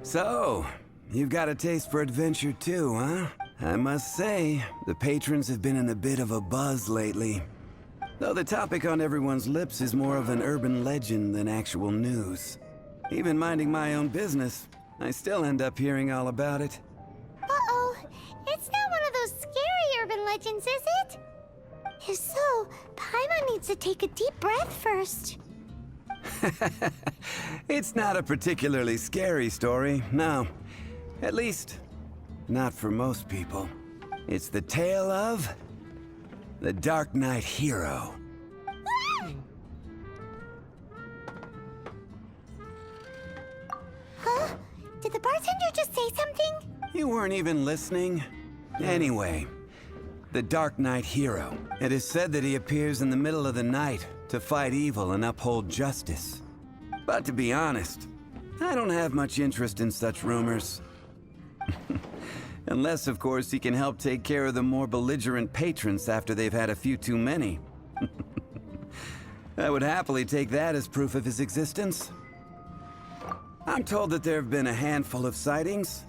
So, you've got a taste for adventure too, huh? I must say, the patrons have been in a bit of a buzz lately. Though the topic on everyone's lips is more of an urban legend than actual news. Even minding my own business, I still end up hearing all about it. Uh-oh. It's not one of those scary urban legends, is it? If so, Paimon needs to take a deep breath first. It's not a particularly scary story, no. At least, not for most people. It's the tale of the Dark Knight Hero. Huh? Did the bartender just say something? You weren't even listening? Anyway, the Dark Knight Hero. It is said that he appears in the middle of the night to fight evil and uphold justice. But to be honest, I don't have much interest in such rumors. Unless, of course, he can help take care of the more belligerent patrons after they've had a few too many. I would happily take that as proof of his existence. I'm told that there have been a handful of sightings,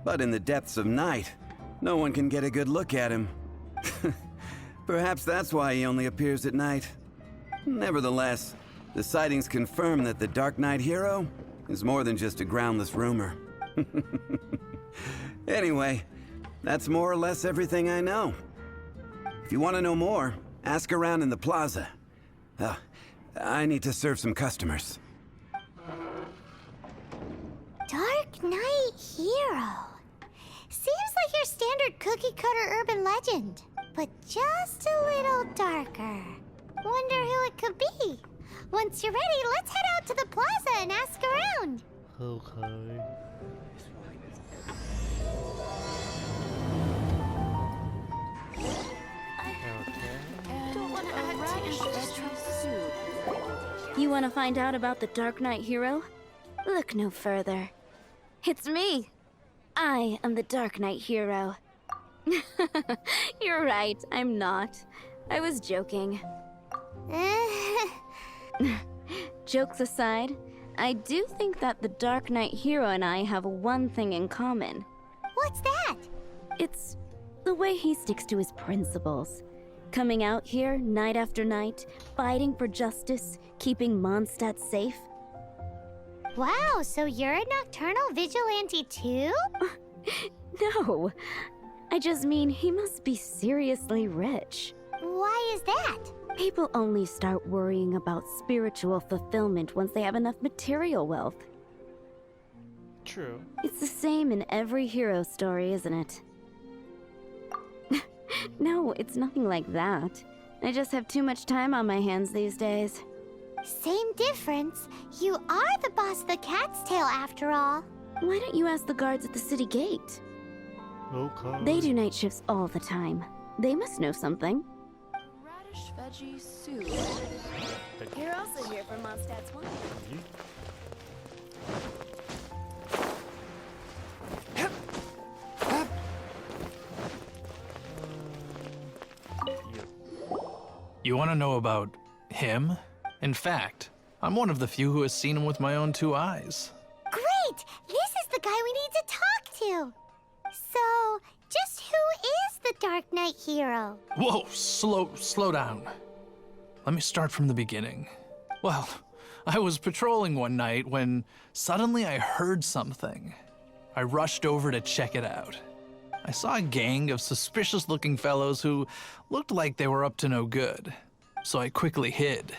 but in the depths of night, no one can get a good look at him. Perhaps that's why he only appears at night. Nevertheless, the sightings confirm that the Dark Knight Hero is more than just a groundless rumor. Anyway, that's more or less everything I know. If you want to know more, ask around in the plaza. I need to serve some customers. Dark Knight Hero. Seems like your standard cookie-cutter urban legend, but just a little darker. Wonder who it could be. Once you're ready, let's head out to the plaza and ask around. Okay. You want to find out about the Dark Knight Hero? Look no further. It's me! I am the Dark Knight Hero. You're right, I'm not. I was joking. Jokes aside, I do think that the Dark Knight Hero and I have one thing in common. What's that? It's the way he sticks to his principles. Coming out here night after night, fighting for justice, keeping Mondstadt safe. Wow, so you're a nocturnal vigilante too? No, I just mean he must be seriously rich. Why is that? People only start worrying about spiritual fulfillment once they have enough material wealth. True. It's the same in every hero story, isn't it? No, it's nothing like that. I just have too much time on my hands these days. Same difference. You are the boss of the Cat's Tail after all. Why don't you ask the guards at the city gate? Okay. They do night shifts all the time. They must know something. Radish veggie soup. You're also here for Mondstadt's wine. You want to know about him? In fact, I'm one of the few who has seen him with my own two eyes. Great! This is the guy we need to talk to. So, just who is the Dark Knight Hero? Whoa, slow down. Let me start from the beginning. Well, I was patrolling one night when suddenly I heard something. I rushed over to check it out. I saw a gang of suspicious-looking fellows who looked like they were up to no good. So I quickly hid.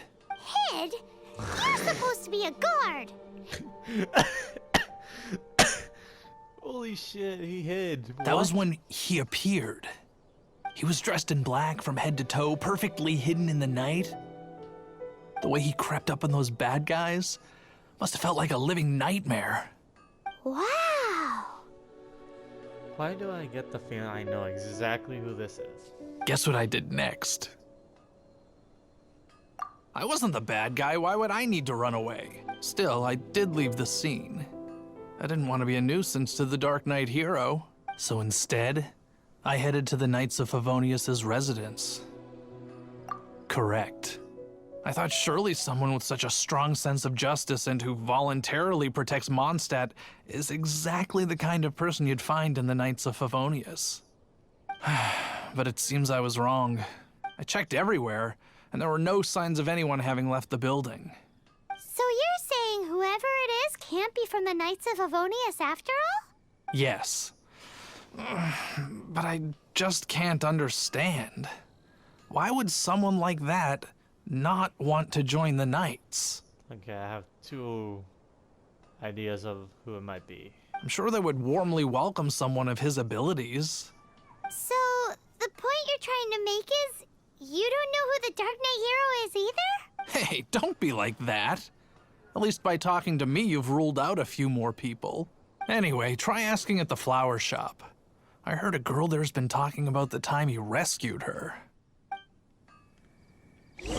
Hid? You're supposed to be a guard. Holy shit, he hid. That was What? when he appeared. He was dressed in black from head to toe, perfectly hidden in the night. The way he crept up on those bad guys must have felt like a living nightmare. Wow. Why do I get the feeling I know exactly who this is? Guess what I did next? I wasn't the bad guy. Why would I need to run away? Still, I did leave the scene. I didn't want to be a nuisance to the Dark Knight Hero. So instead, I headed to the Knights of Favonius's residence. Correct. I thought surely someone with such a strong sense of justice and who voluntarily protects Mondstadt is exactly the kind of person you'd find in the Knights of Favonius. But it seems I was wrong. I checked everywhere, and there were no signs of anyone having left the building. So you're saying whoever it is can't be from the Knights of Favonius after all? Yes. But I just can't understand. Why would someone like that not want to join the Knights? Okay, I have two ideas of who it might be. I'm sure they would warmly welcome someone of his abilities. So the point you're trying to make is you don't know who the Dark Knight hero is either? Hey, don't be like that. At least by talking to me, you've ruled out a few more people. Anyway, try asking at the flower shop. I heard a girl there's been talking about the time you rescued her. Okay.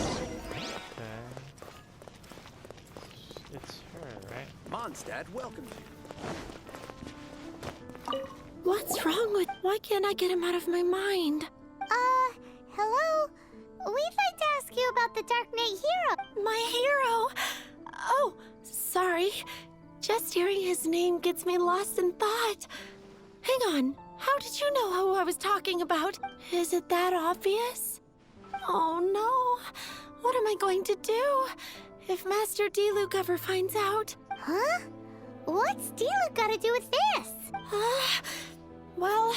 It's her, right? Mondstadt welcomes you. What's wrong with... Why can't I get him out of my mind? Hello? We'd like to ask you about the Dark Knight hero. My hero! Oh, sorry. Just hearing his name gets me lost in thought. Hang on. How did you know who I was talking about? Is it that obvious? Oh no. What am I going to do if Master Diluc ever finds out? Huh? What's Diluc got to do with this? Well,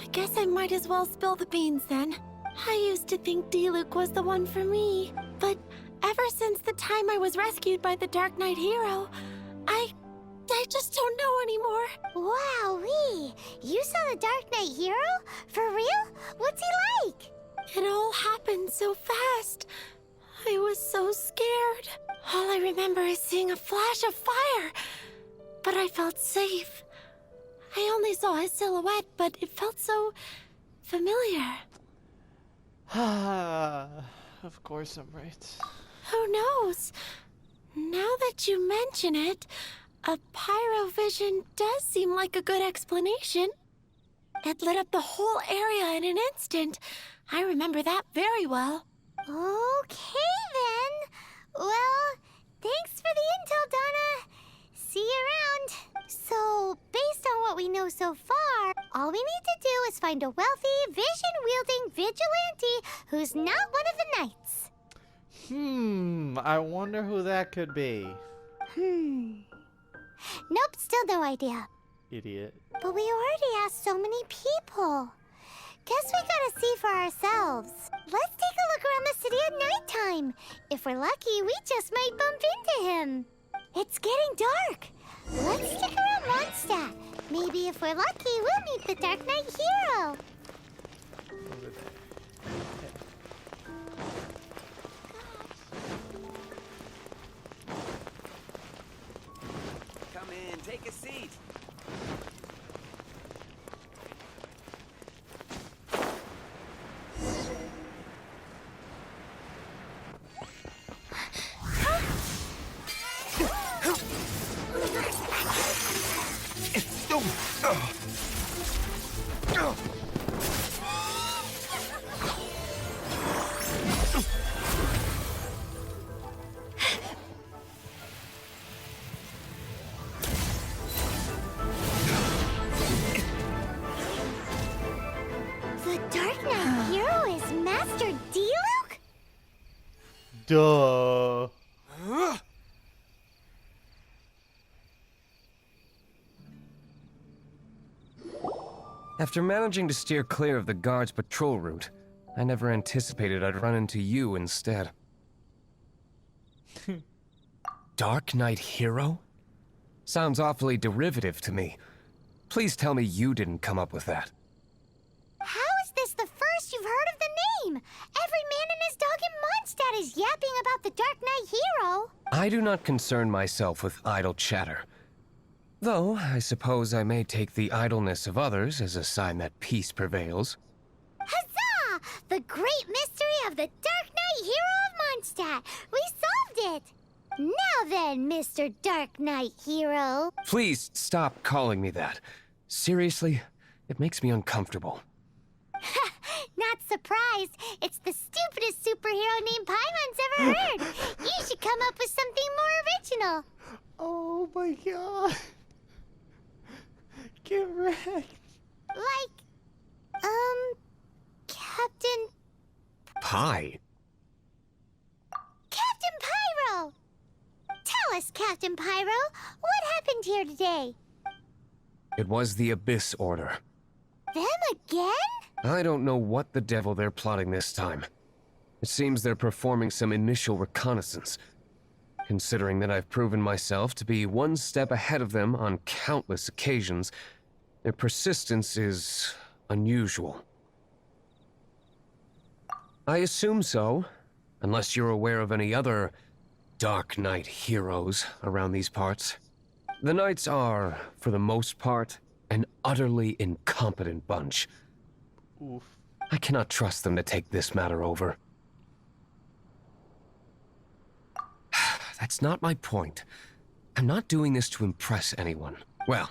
I guess I might as well spill the beans then. I used to think Diluc was the one for me, but ever since the time I was rescued by the Dark Knight hero, I just don't know anymore. Wowee! You saw the Dark Knight hero? For real? What's he like? It all happened so fast. I was so scared. All I remember is seeing a flash of fire, but I felt safe. I only saw his silhouette, but it felt so familiar. Of course I'm right. Who knows? Now that you mention it, a pyrovision does seem like a good explanation. It lit up the whole area in an instant. I remember that very well. Okay then. Well, thanks for the intel, Donna. See you around. So, based on what we know so far, all we need to do is find a wealthy, vision-wielding vigilante who's not one of the knights. I wonder who that could be. Nope, still no idea. Idiot. But we already asked so many people. Guess we gotta see for ourselves. Let's take a look around the city at nighttime. If we're lucky, we just might bump into him. It's getting dark. Let's stick around Mondstadt. Maybe if we're lucky, we'll meet the Dark Knight hero. Over there. Come in, take a seat. The Dark Knight hero is Master Diluc? Duh. After managing to steer clear of the guards' patrol route, I never anticipated I'd run into you instead. Dark Knight hero? Sounds awfully derivative to me. Please tell me you didn't come up with that. How is this the first you've heard of the name? Every man and his dog in Mondstadt is yapping about the Dark Knight hero. I do not concern myself with idle chatter. Though, I suppose I may take the idleness of others as a sign that peace prevails. Huzzah! The great mystery of the Dark Knight hero of Mondstadt. We solved it. Now then, Mr. Dark Knight hero. Please stop calling me that. Seriously, it makes me uncomfortable. Not surprised. It's the stupidest superhero name Paimon's ever heard. come up with something more original. Oh my god. Get wrecked. Like, Captain... Pie? Captain Pyro! Tell us, Captain Pyro, what happened here today? It was the Abyss Order. Them again? I don't know what the devil they're plotting this time. It seems they're performing some initial reconnaissance. Considering that I've proven myself to be one step ahead of them on countless occasions, their persistence is unusual. I assume so, unless you're aware of any other Dark Knight heroes around these parts. The Knights are, for the most part, an utterly incompetent bunch. Oof. I cannot trust them to take this matter over. That's not my point. I'm not doing this to impress anyone. Well,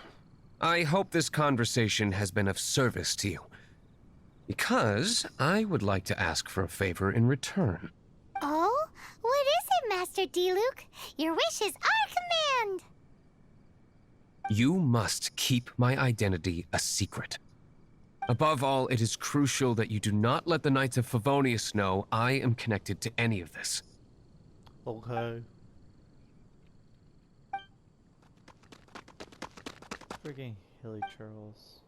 I hope this conversation has been of service to you. Because I would like to ask for a favor in return. Oh? What is it, Master Diluc? Your wish is our command! You must keep my identity a secret. Above all, it is crucial that you do not let the Knights of Favonius know I am connected to any of this. Okay. Freaking hilly Charles.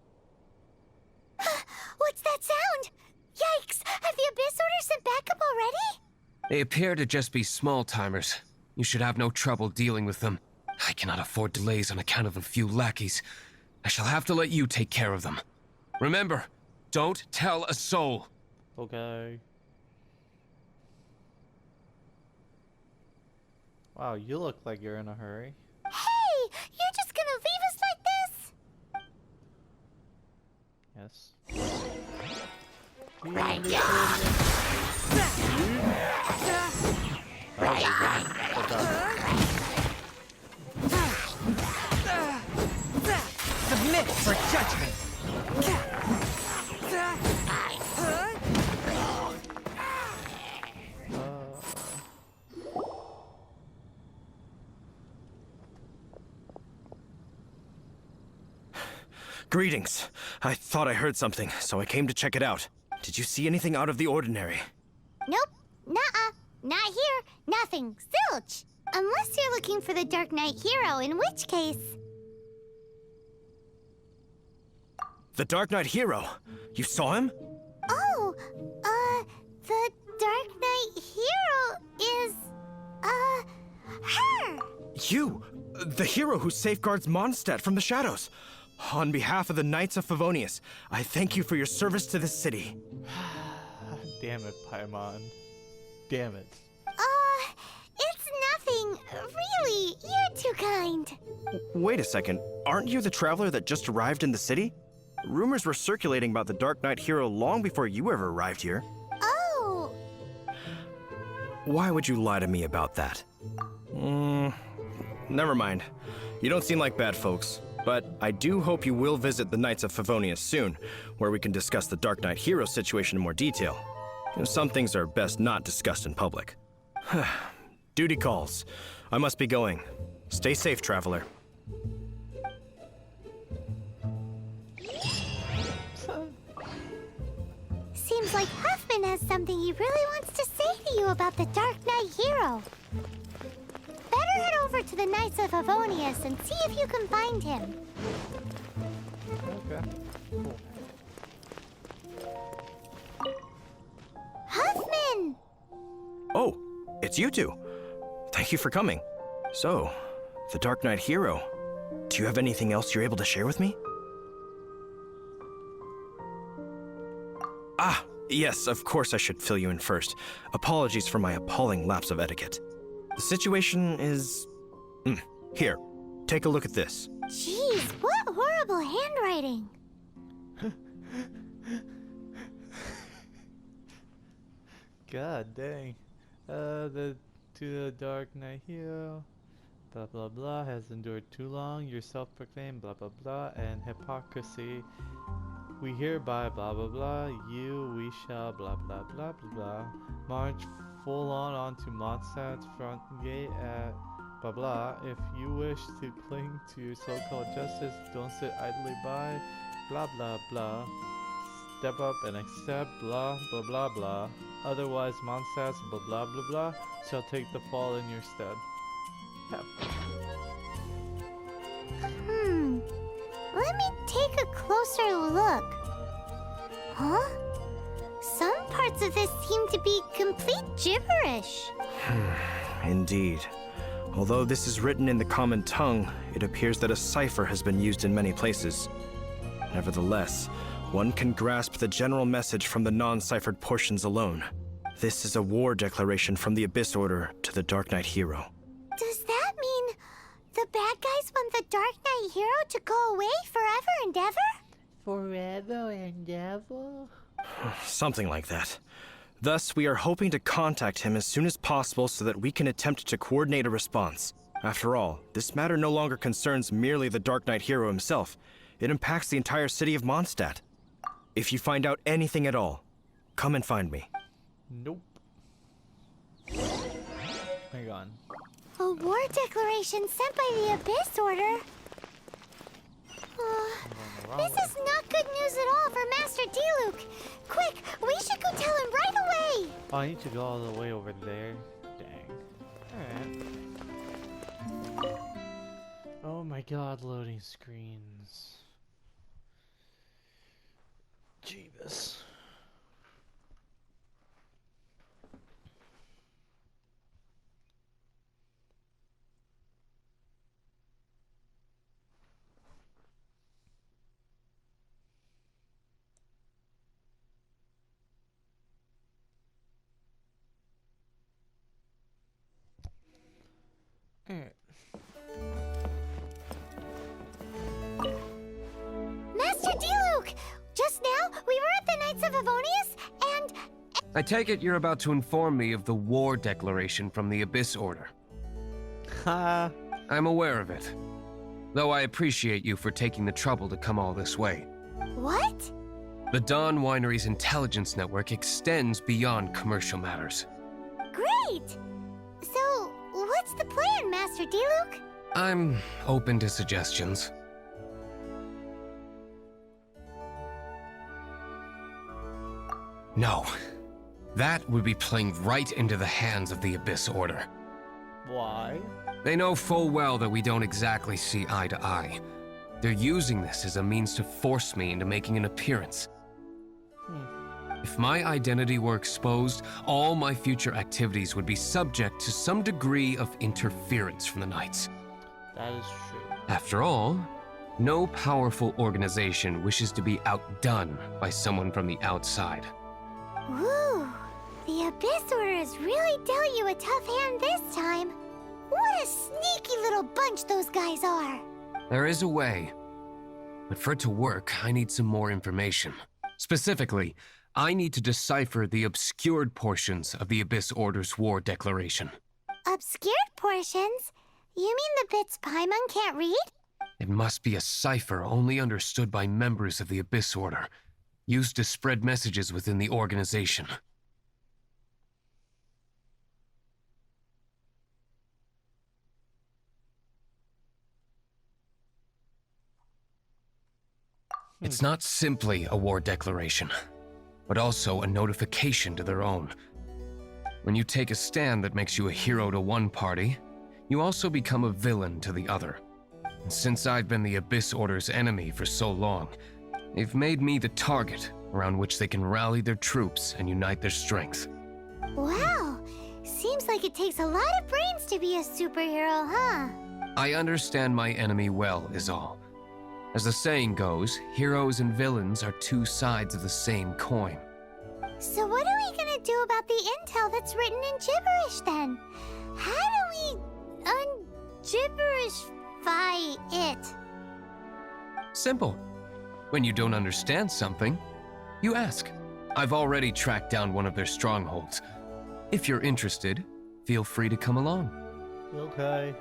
What's that sound? Yikes! Have the Abyss Order sent backup already? They appear to just be small-timers. You should have no trouble dealing with them. I cannot afford delays on account of a few lackeys. I shall have to let you take care of them. Remember, don't tell a soul. Okay. Wow, you look like you're in a hurry. Hey! You're just gonna leave us like this? Yes. Submit for judgment. Greetings. I thought I heard something, so I came to check it out. Did you see anything out of the ordinary? Nope. Nuh-uh. Not here. Nothing. Zilch. Unless you're looking for the Dark Knight hero, in which case... The Dark Knight hero? You saw him? Oh, the Dark Knight hero is, her! You! The hero who safeguards Mondstadt from the shadows. On behalf of the Knights of Favonius, I thank you for your service to this city. Damn it, Paimon. Damn it. It's nothing. Really, you're too kind. Wait a second. Aren't you the traveler that just arrived in the city? Rumors were circulating about the Dark Knight hero long before you ever arrived here. Oh. Why would you lie to me about that? Never mind. You don't seem like bad folks. But I do hope you will visit the Knights of Favonius soon, where we can discuss the Dark Knight hero situation in more detail. Some things are best not discussed in public. Duty calls. I must be going. Stay safe, traveler. Seems like Huffman has something he really wants to say to you about the Dark Knight hero. Better head over to the Knights of Favonius and see if you can find him. Okay. Cool. Huffman! Oh, it's you two. Thank you for coming. So, the Dark Knight hero. Do you have anything else you're able to share with me? Ah, yes, of course I should fill you in first. Apologies for my appalling lapse of etiquette. The situation is... Here, take a look at this. Jeez, what horrible handwriting. God dang. To the Dark Knight hero. Blah blah blah has endured too long. Your self-proclaimed blah blah blah and hypocrisy. We hereby blah blah blah. You we shall blah blah blah blah blah. March full onto Mondstadt's front gate at blah blah. If you wish to cling to your so-called justice, don't sit idly by, blah blah blah. Step up and accept blah blah blah blah. Otherwise, Mondstadt's blah blah blah blah shall take the fall in your stead. Yeah. Let me take a closer look. Huh? Some parts of this seem to be complete gibberish. Indeed. Although this is written in the common tongue, it appears that a cipher has been used in many places. Nevertheless, one can grasp the general message from the non-ciphered portions alone. This is a war declaration from the Abyss Order to the Dark Knight hero. Does that mean the bad guys want the Dark Knight hero to go away forever and ever? Forever and ever? Something like that. Thus, we are hoping to contact him as soon as possible so that we can attempt to coordinate a response. After all, this matter no longer concerns merely the Dark Knight hero himself. It impacts the entire city of Mondstadt. If you find out anything at all, come and find me. Nope. Hang on. A war declaration sent by the Abyss Order? This is not good news at all for Master Diluc. Quick, we should go tell him right away. Oh, I need to go all the way over there. Dang. Alright. Oh my god, loading screens. Jeebus. Master Diluc! Just now, we were at the Knights of Favonius, and... I take it you're about to inform me of the war declaration from the Abyss Order. Ha! I'm aware of it. Though I appreciate you for taking the trouble to come all this way. What? The Dawn Winery's intelligence network extends beyond commercial matters. Great! So, what's the plan, Master Diluc? I'm open to suggestions. No. That would be playing right into the hands of the Abyss Order. Why? They know full well that we don't exactly see eye to eye. They're using this as a means to force me into making an appearance. If my identity were exposed, all my future activities would be subject to some degree of interference from the Knights. That is true. After all, no powerful organization wishes to be outdone by someone from the outside. Woo! The Abyss Order has really dealt you a tough hand this time. What a sneaky little bunch those guys are! There is a way. But for it to work, I need some more information. Specifically, I need to decipher the obscured portions of the Abyss Order's war declaration. Obscured portions? You mean the bits Paimon can't read? It must be a cipher only understood by members of the Abyss Order, used to spread messages within the organization. It's not simply a war declaration, but also a notification to their own. When you take a stand that makes you a hero to one party, you also become a villain to the other. And since I've been the Abyss Order's enemy for so long, they've made me the target around which they can rally their troops and unite their strength. Wow! Seems like it takes a lot of brains to be a superhero, huh? I understand my enemy well, is all. As the saying goes, heroes and villains are two sides of the same coin. So what are we gonna do about the intel that's written in gibberish then? How do we un-gibberishify it? Simple. When you don't understand something, you ask. I've already tracked down one of their strongholds. If you're interested, feel free to come along. Okay.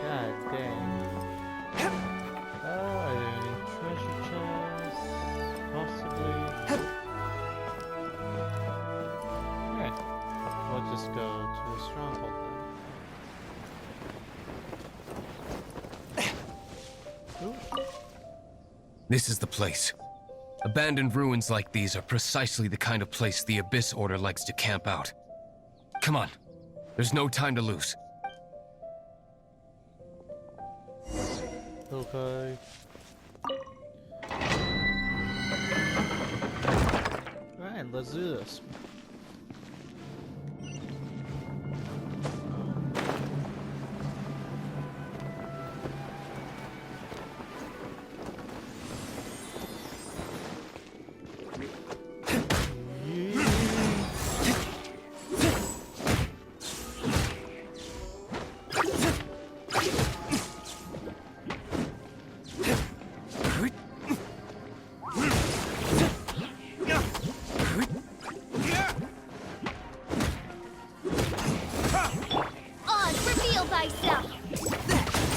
God dang. Are there any treasure chests? Possibly. just go to the stronghold then. Ooh. This is the place. Abandoned ruins like these are precisely the kind of place the Abyss Order likes to camp out. Come on. There's no time to lose. Okay. Alright, let's do this.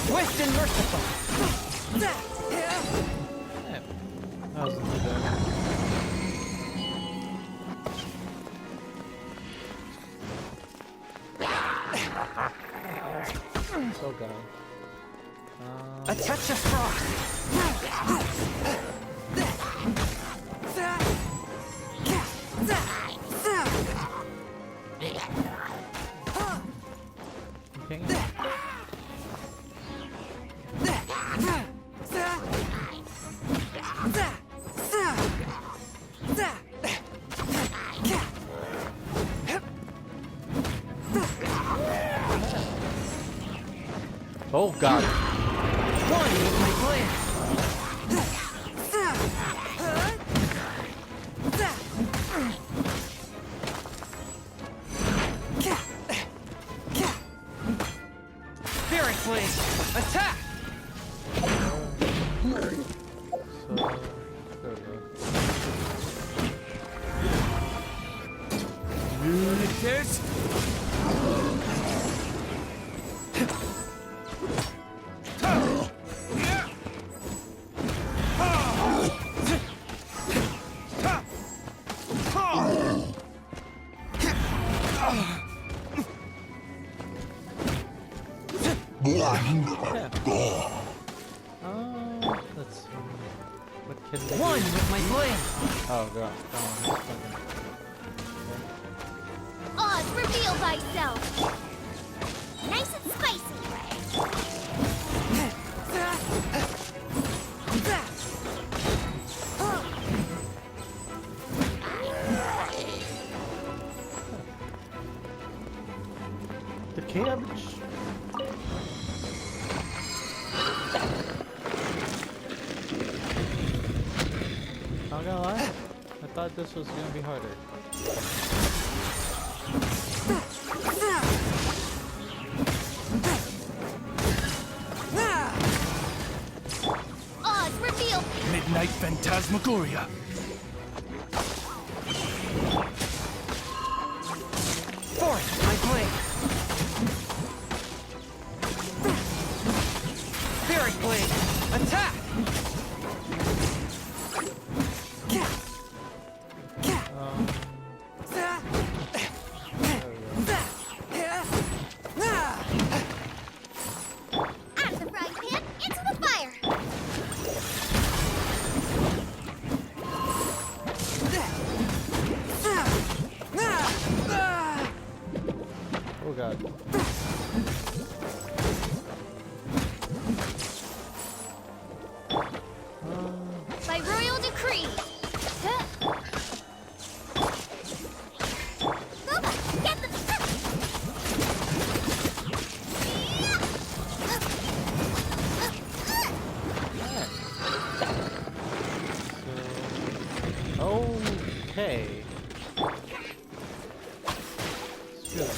Swift and merciful. That wasn't too bad. So bad. A touch of frost. Okay. Oh god. One with my plan. Spirit Blade, attack! So there we go. Lunators. Let's see. What can they One do? with my blade. Oh god. Oz, reveal thyself! Nice and spicy. The cabbage. Not gonna lie, I thought this was gonna be harder. Oz, reveal! Midnight Phantasmagoria. Force my blade. Spirit Blade, attack! Out of the frying pan, into the fire! Oh god. By royal decree! Huh? Boba, get the... Okay. Screw that.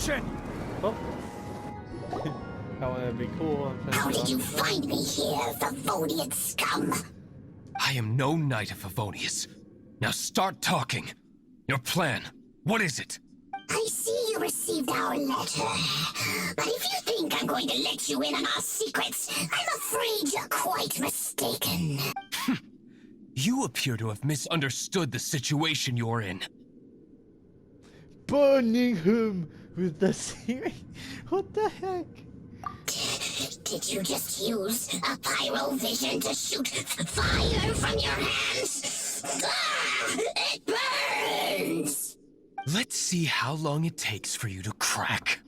Genshin! Oh. I want to be cool. And How did you find me here, Favonian scum? I am no Knight of Favonius. Now start talking. Your plan, what is it? I see you received our letter. But if you think I'm going to let you in on our secrets, I'm afraid you're quite mistaken. You appear to have misunderstood the situation you're in. Burning him with the series? What the heck? Did you just use a pyrovision to shoot fire from your hands? Ah, it burns! Let's see how long it takes for you to crack.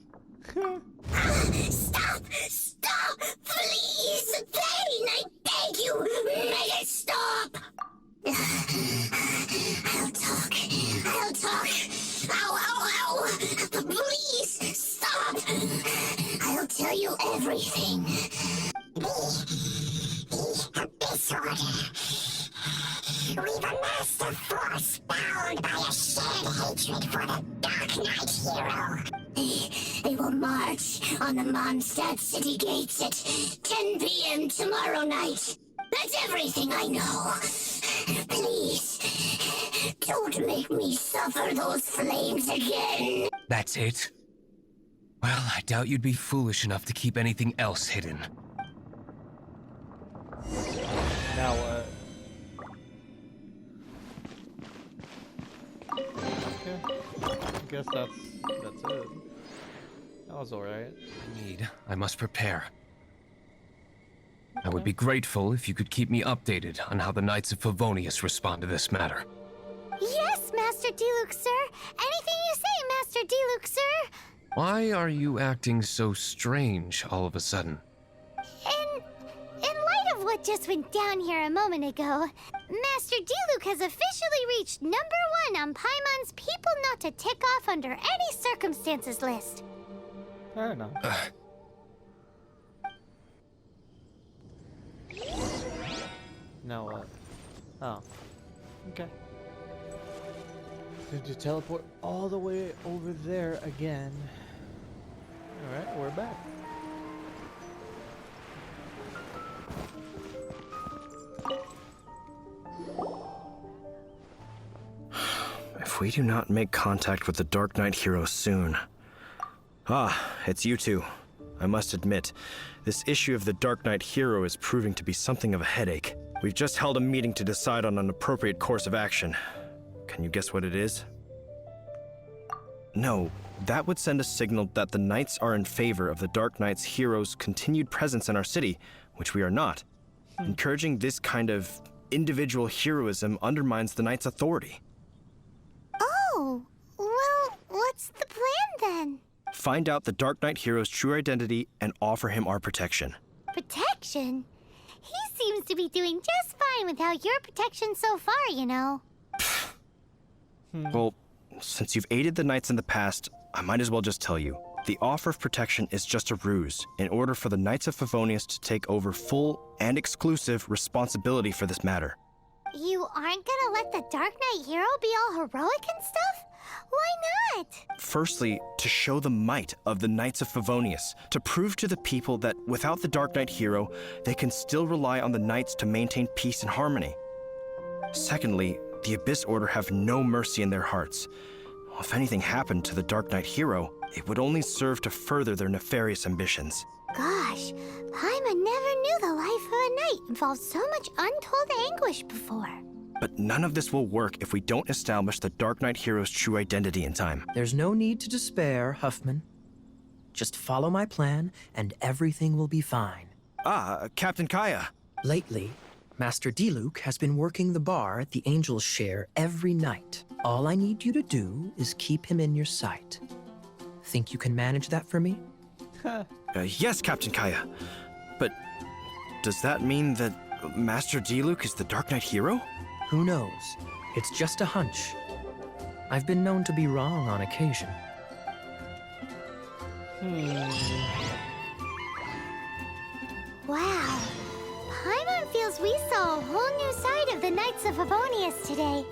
Stop! Stop! Please! Thane, I beg you! Make it stop! I'll talk. I'll talk. Ow, ow, ow! Please, stop! I'll tell you everything. The Abyss Order. We've amassed a force bound by a shared hatred for the Dark Knight hero. They will march on the Mondstadt city gates at 10 p.m. tomorrow night. That's everything I know. Please, don't make me suffer those flames again. That's it? Well, I doubt you'd be foolish enough to keep anything else hidden. Now what? Okay. I guess that's it. That was alright. I must prepare. I would be grateful if you could keep me updated on how the Knights of Favonius respond to this matter. Yes, Master Diluc, sir. Anything you say, Master Diluc, sir. Why are you acting so strange all of a sudden? In light of what just went down here a moment ago, Master Diluc has officially reached #1 on Paimon's people not to tick off under any circumstances list. Fair enough. Now what? Oh. Okay. Did you teleport all the way over there again? Alright, we're back. If we do not make contact with the Dark Knight hero soon... Ah, it's you two. I must admit, this issue of the Dark Knight hero is proving to be something of a headache. We've just held a meeting to decide on an appropriate course of action. Can you guess what it is? No, that would send a signal that the Knights are in favor of the Dark Knight's hero's continued presence in our city, which we are not. Encouraging this kind of individual heroism undermines the Knights' authority. Oh, well, what's the plan then? Find out the Dark Knight hero's true identity and offer him our protection. Protection? He seems to be doing just fine without your protection so far, you know. Well, since you've aided the Knights in the past, I might as well just tell you. The offer of protection is just a ruse in order for the Knights of Favonius to take over full and exclusive responsibility for this matter. You aren't gonna let the Dark Knight hero be all heroic and stuff? Why not? Firstly, to show the might of the Knights of Favonius, to prove to the people that without the Dark Knight hero, they can still rely on the Knights to maintain peace and harmony. Secondly, the Abyss Order have no mercy in their hearts. If anything happened to the Dark Knight hero, it would only serve to further their nefarious ambitions. Gosh, Paimon never knew the life of a knight involved so much untold anguish before. But none of this will work if we don't establish the Dark Knight hero's true identity in time. There's no need to despair, Huffman. Just follow my plan, and everything will be fine. Ah, Captain Kaya. Lately, Master Diluc has been working the bar at the Angel's Share every night. All I need you to do is keep him in your sight. Think you can manage that for me? Yes, Captain Kaya. But does that mean that Master Diluc is the Dark Knight hero? Who knows? It's just a hunch. I've been known to be wrong on occasion. Wow. Paimon feels we saw a whole new side of the Knights of Favonius today.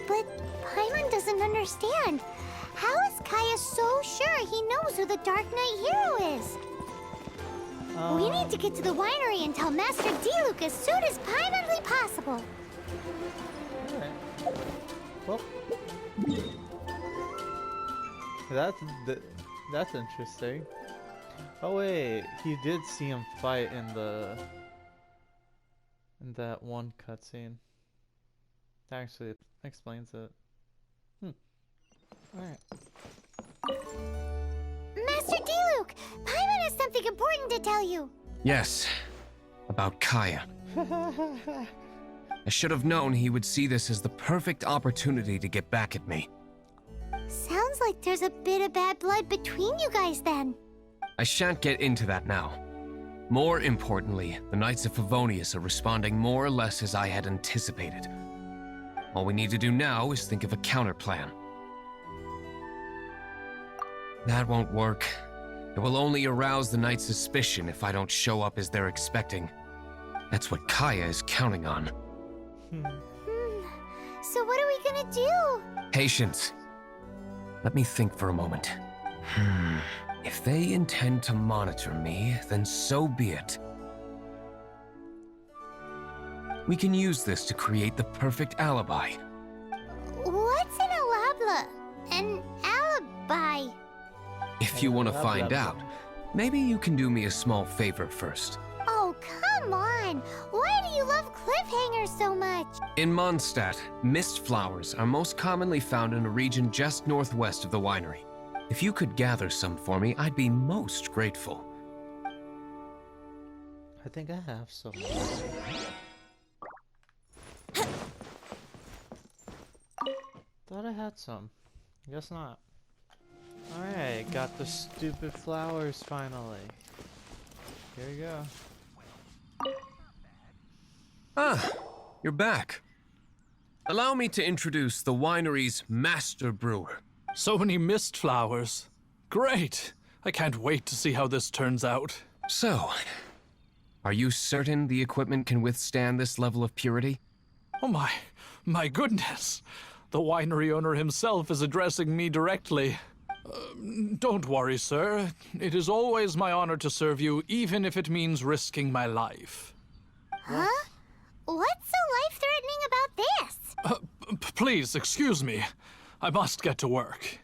But Paimon doesn't understand. How is Kaya so sure he knows who the Dark Knight hero is? We need to get to the winery and tell Master Diluc as soon as humanly possible. Alright. Well, that's interesting. Oh wait, he did see him fight in that one cutscene. That actually explains it. Alright. Master Diluc, Paimon has something important to tell you. Yes, about Kaya. I should have known he would see this as the perfect opportunity to get back at me. Sounds like there's a bit of bad blood between you guys then. I shan't get into that now. More importantly, the Knights of Favonius are responding more or less as I had anticipated. All we need to do now is think of a counterplan. That won't work. It will only arouse the Knights' suspicion if I don't show up as they're expecting. That's what Kaya is counting on. So what are we gonna do? Patience. Let me think for a moment. If they intend to monitor me, then so be it. We can use this to create the perfect alibi. What's an alabla? An alibi? If you want to find out, maybe you can do me a small favor first. Oh, come on! Why do you love cliffhangers so much? In Mondstadt, mist flowers are most commonly found in a region just northwest of the winery. If you could gather some for me, I'd be most grateful. I think I have some. Thought I had some. Guess not. Alright, got the stupid flowers finally. Here we go. Ah, you're back. Allow me to introduce the winery's master brewer. So many mist flowers. Great! I can't wait to see how this turns out. So, are you certain the equipment can withstand this level of purity? Oh my goodness! The winery owner himself is addressing me directly. Don't worry, sir. It is always my honor to serve you, even if it means risking my life. Huh? What's so life-threatening about this? Please, excuse me. I must get to work.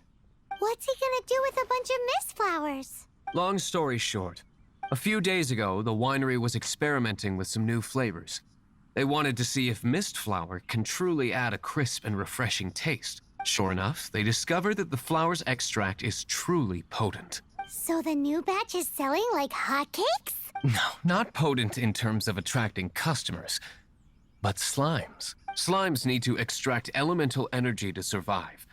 What's he gonna do with a bunch of mist flowers? Long story short, a few days ago, the winery was experimenting with some new flavors. They wanted to see if mist flower can truly add a crisp and refreshing taste. Sure enough, they discovered that the flower's extract is truly potent. So the new batch is selling like hotcakes? No, not potent in terms of attracting customers, but slimes. Slimes need to extract elemental energy to survive.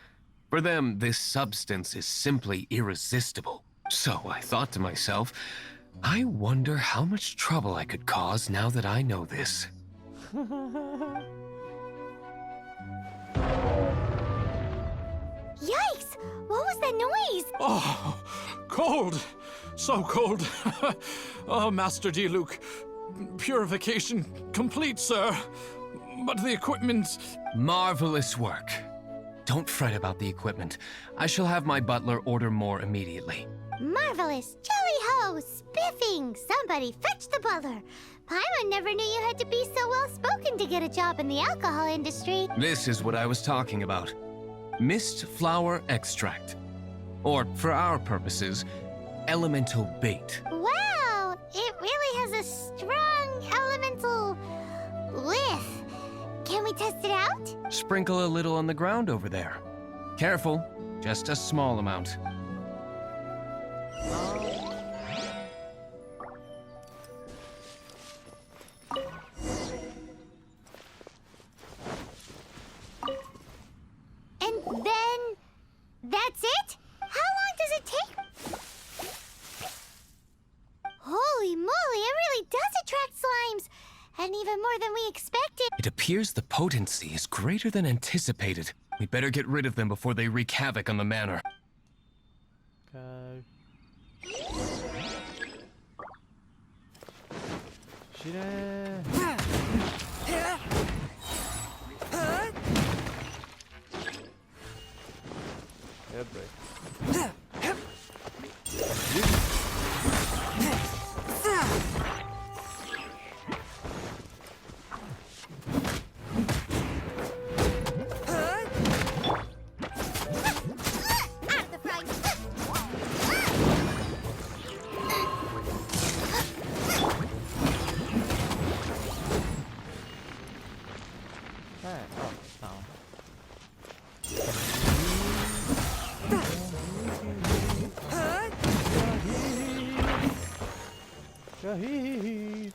For them, this substance is simply irresistible. So I thought to myself, I wonder how much trouble I could cause now that I know this. Yikes! What was that noise? Oh, cold! So cold! Oh, Master Diluc. Purification complete, sir. But the equipment... Marvelous work. Don't fret about the equipment. I shall have my butler order more immediately. Marvelous! Jolly-ho! Spiffing! Somebody fetch the butler! Paimon never knew you had to be so well-spoken to get a job in the alcohol industry. This is what I was talking about. Mist flower extract. Or, for our purposes, elemental bait. Wow! It really has a strong elemental whiff. Can we test it out? Sprinkle a little on the ground over there. Careful, just a small amount. And then... that's it? How long does it take? Holy moly, it really does attract slimes! And even more than we expected. It appears the potency is greater than anticipated. We better get rid of them before they wreak havoc on the manor. Good break. Alright, oh, no. Shaheed.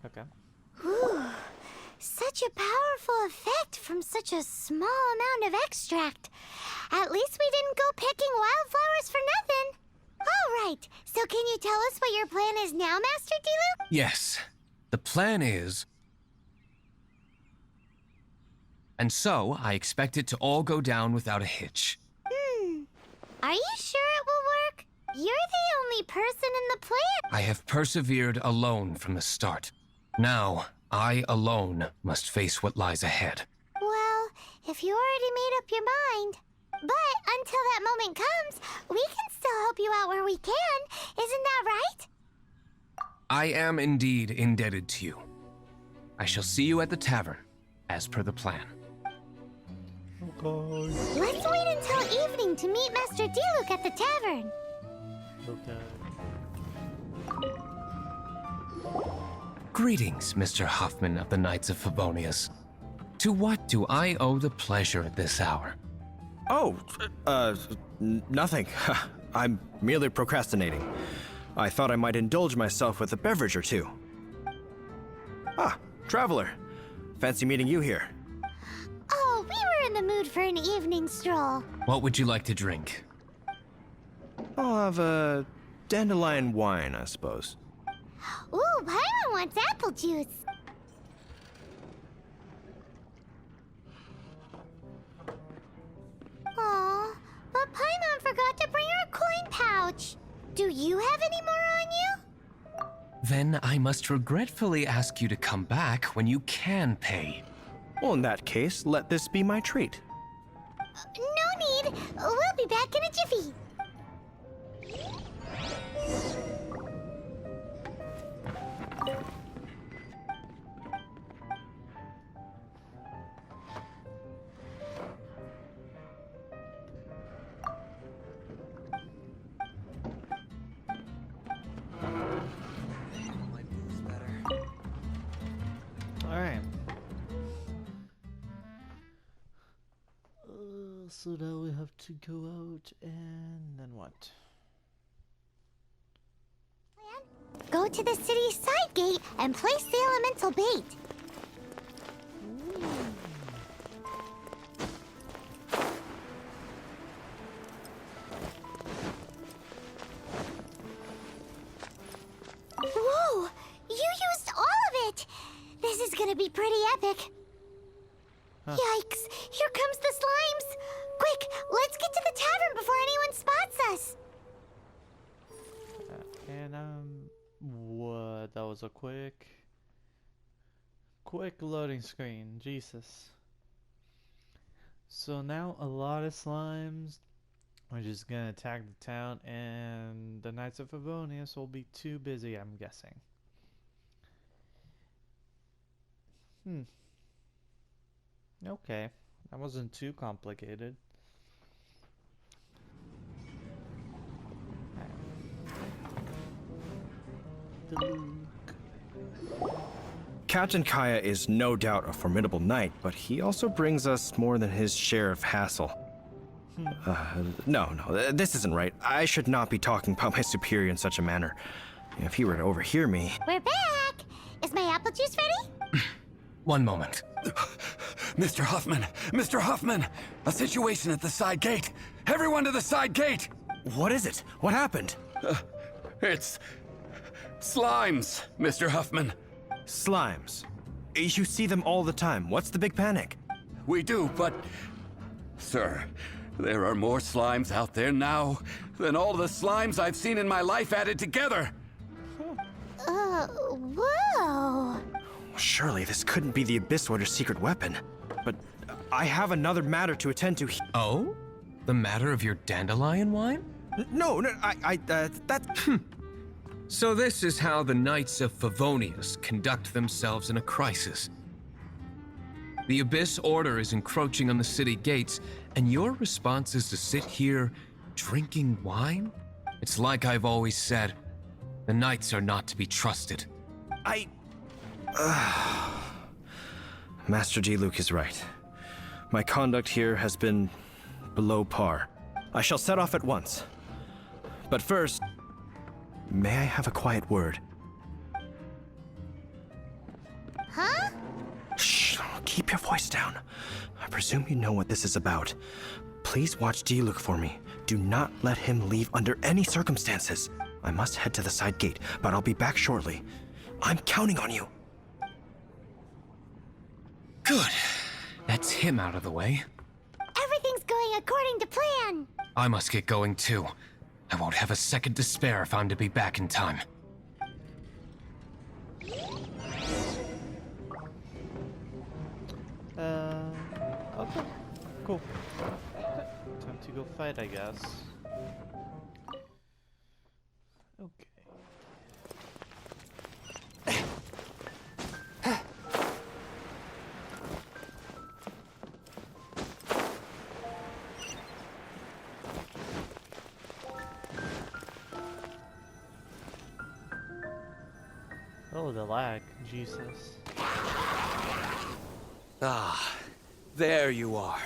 Okay. Whew. Such a powerful effect from such a small amount of extract. At least we didn't go picking wildflowers for nothing. All right, so can you tell us what your plan is now, Master Diluc? Yes. The plan is... And so, I expect it to all go down without a hitch. Are you sure it will work? You're the only person in the plan. I have persevered alone from the start. Now, I alone must face what lies ahead. Well, if you already made up your mind. But until that moment comes, we can still help you out where we can. Isn't that right? I am indeed indebted to you. I shall see you at the tavern, as per the plan. Okay. Let's wait until evening to meet Master Diluc at the tavern. Okay. Greetings, Mr. Huffman of the Knights of Favonius. To what do I owe the pleasure at this hour? Oh, nothing. I'm merely procrastinating. I thought I might indulge myself with a beverage or two. Ah, traveler. Fancy meeting you here. Oh, we were in the mood for an evening stroll. What would you like to drink? I'll have a dandelion wine, I suppose. Ooh, Paimon wants apple juice. Aw, but Paimon forgot to bring her coin pouch. Do you have any more on you? Then I must regretfully ask you to come back when you can pay. Well, in that case, let this be my treat. No need. We'll be back in a jiffy. Alright. So now we have to go out and then what? Go to the city side gate and place the elemental bait. Whoa! You used all of it! This is gonna be pretty epic. Yikes! Here comes the slimes! Quick, let's get to the tavern before anyone spots us! And what? That was a quick loading screen. Jesus. So now a lot of slimes are just gonna attack the town, and the Knights of Favonius will be too busy, I'm guessing. Okay, that wasn't too complicated. Captain Kaya is no doubt a formidable knight, but he also brings us more than his share of hassle. No, this isn't right. I should not be talking about my superior in such a manner. If he were to overhear me... We're back! Is my apple juice ready? One moment. Mr. Huffman! Mr. Huffman! A situation at the side gate! Everyone to the side gate! What is it? What happened? It's... slimes, Mr. Huffman. Slimes. You see them all the time. What's the big panic? We do, but... Sir, there are more slimes out there now than all the slimes I've seen in my life added together. Whoa! Surely this couldn't be the Abyss Warder's secret weapon. But I have another matter to attend to. Oh? The matter of your dandelion wine? No, that... So this is how the Knights of Favonius conduct themselves in a crisis. The Abyss Order is encroaching on the city gates, and your response is to sit here drinking wine? It's like I've always said, the Knights are not to be trusted. Master Diluc is right. My conduct here has been below par. I shall set off at once. But first, may I have a quiet word? Huh? Shh, keep your voice down. I presume you know what this is about. Please watch Diluc for me. Do not let him leave under any circumstances. I must head to the side gate, but I'll be back shortly. I'm counting on you. Good. That's him out of the way. Everything's going according to plan. I must get going too. I won't have a second to spare if I'm to be back in time. Okay. Cool. Time to go fight, I guess. Okay. Oh, the lag. Jesus. Ah, there you are.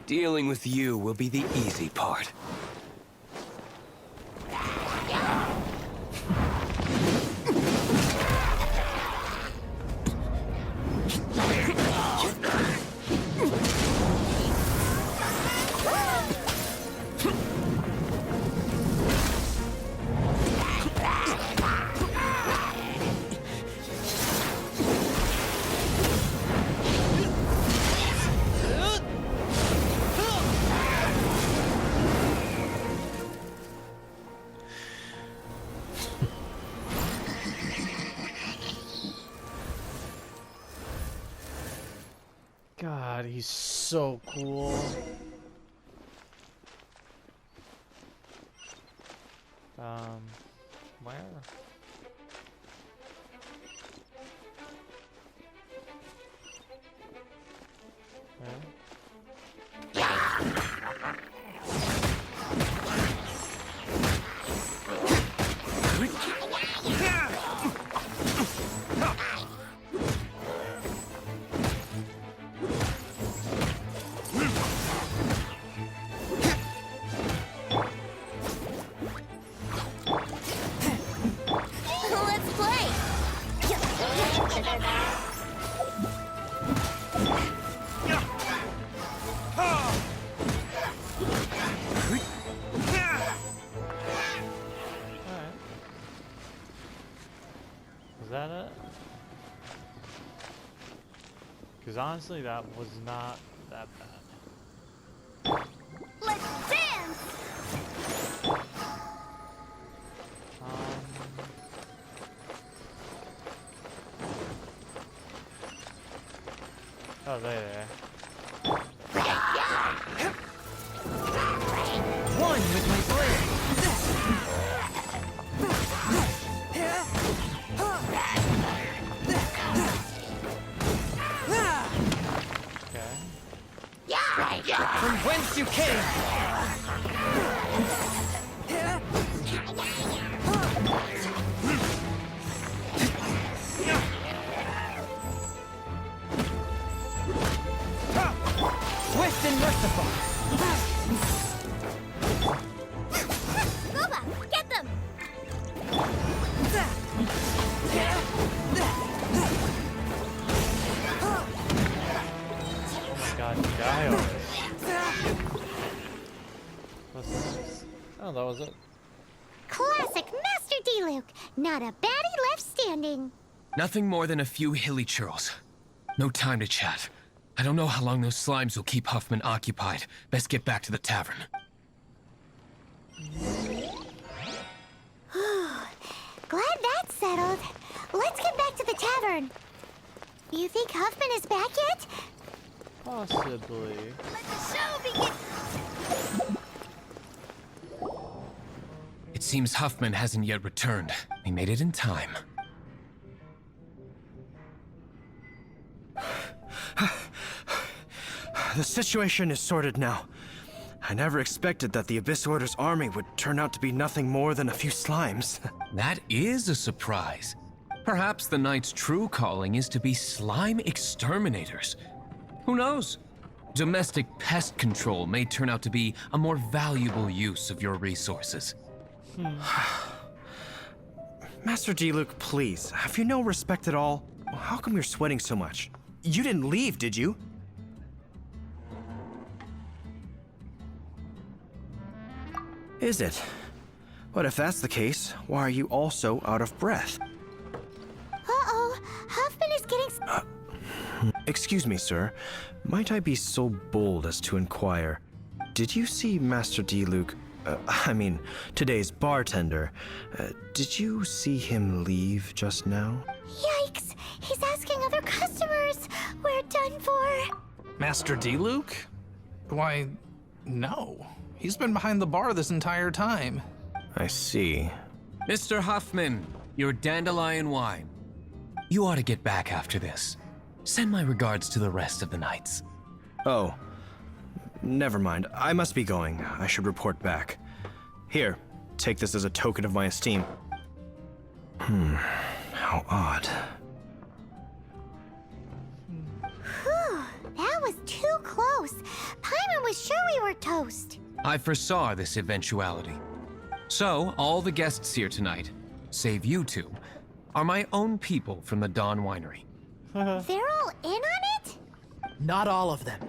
Dealing with you will be the easy part. God, he's so cool. Where? Let's play. Alright. Was that it? Because honestly, that was not that bad. Let's dance. Oh, there. One with my blade. Okay. From whence you came. Swift and merciful. Boba, get them. Oh my god, die already. What's this? Oh, that was it. Classic Master Diluc. Not a baddie left standing. Nothing more than a few hilly churls. No time to chat. I don't know how long those slimes will keep Huffman occupied. Best get back to the tavern. Glad that's settled. let's get back to the tavern. You think Huffman is back yet? Possibly. Let the show begin! It seems Huffman hasn't yet returned. We made it in time. The situation is sorted now. I never expected that the Abyss Order's army would turn out to be nothing more than a few slimes. That is a surprise. Perhaps the Knight's true calling is to be slime exterminators. Who knows? Domestic pest control may turn out to be a more valuable use of your resources. Master Diluc, please, have you no respect at all? How come you're sweating so much? You didn't leave, did you? Is it? But if that's the case, why are you also out of breath? Uh-oh, Huffman is getting... Excuse me, sir. Might I be so bold as to inquire, did you see Master Diluc, today's bartender, did you see him leave just now? Yikes! He's asking other customers! We're done for! Master Diluc? Why, no. He's been behind the bar this entire time. I see. Mr. Huffman, your dandelion wine. You ought to get back after this. Send my regards to the rest of the knights. Oh, never mind. I must be going. I should report back. Here, take this as a token of my esteem. How odd. Whew, that was too close. Paimon was sure we were toast. I foresaw this eventuality. So, all the guests here tonight, save you two, are my own people from the Dawn Winery. They're all in on it? Not all of them.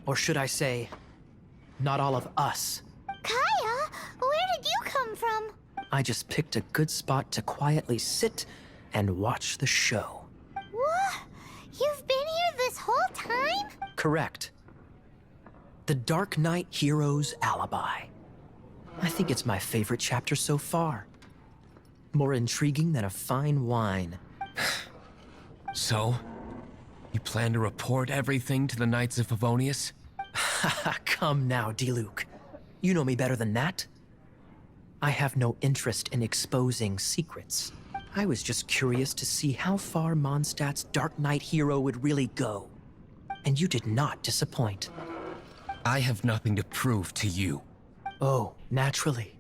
Or should I say, not all of us. Kaya, where did you come from? I just picked a good spot to quietly sit and watch the show. What? You've been here this whole time? Correct. The Dark Knight Hero's Alibi. I think it's my favorite chapter so far. More intriguing than a fine wine. So, you plan to report everything to the Knights of Favonius? Come now, Diluc. You know me better than that. I have no interest in exposing secrets. I was just curious to see how far Mondstadt's Dark Knight hero would really go. And you did not disappoint. I have nothing to prove to you. Oh, naturally.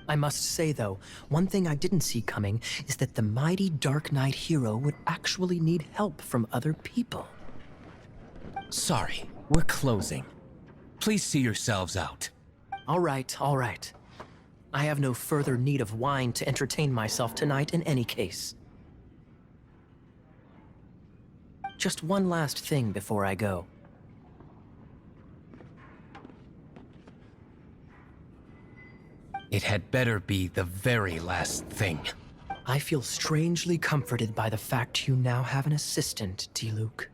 I must say, though, one thing I didn't see coming is that the mighty Dark Knight hero would actually need help from other people. Sorry, we're closing. Please see yourselves out. All right, all right. I have no further need of wine to entertain myself tonight in any case. Just one last thing before I go. It had better be the very last thing. I feel strangely comforted by the fact you now have an assistant, Diluc.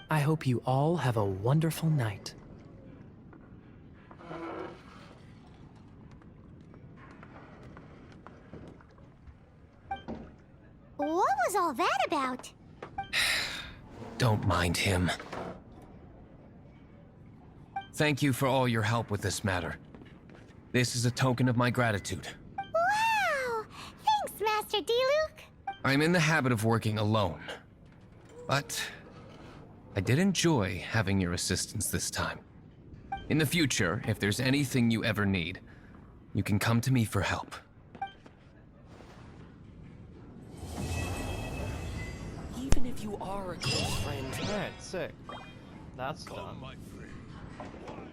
I hope you all have a wonderful night. What was all that about? Don't mind him. Thank you for all your help with this matter. This is a token of my gratitude. Wow! Thanks, Master Diluc. I'm in the habit of working alone. But I did enjoy having your assistance this time. In the future, if there's anything you ever need, you can come to me for help. Even if you are a close friend. Alright, sick. That's done. my friend.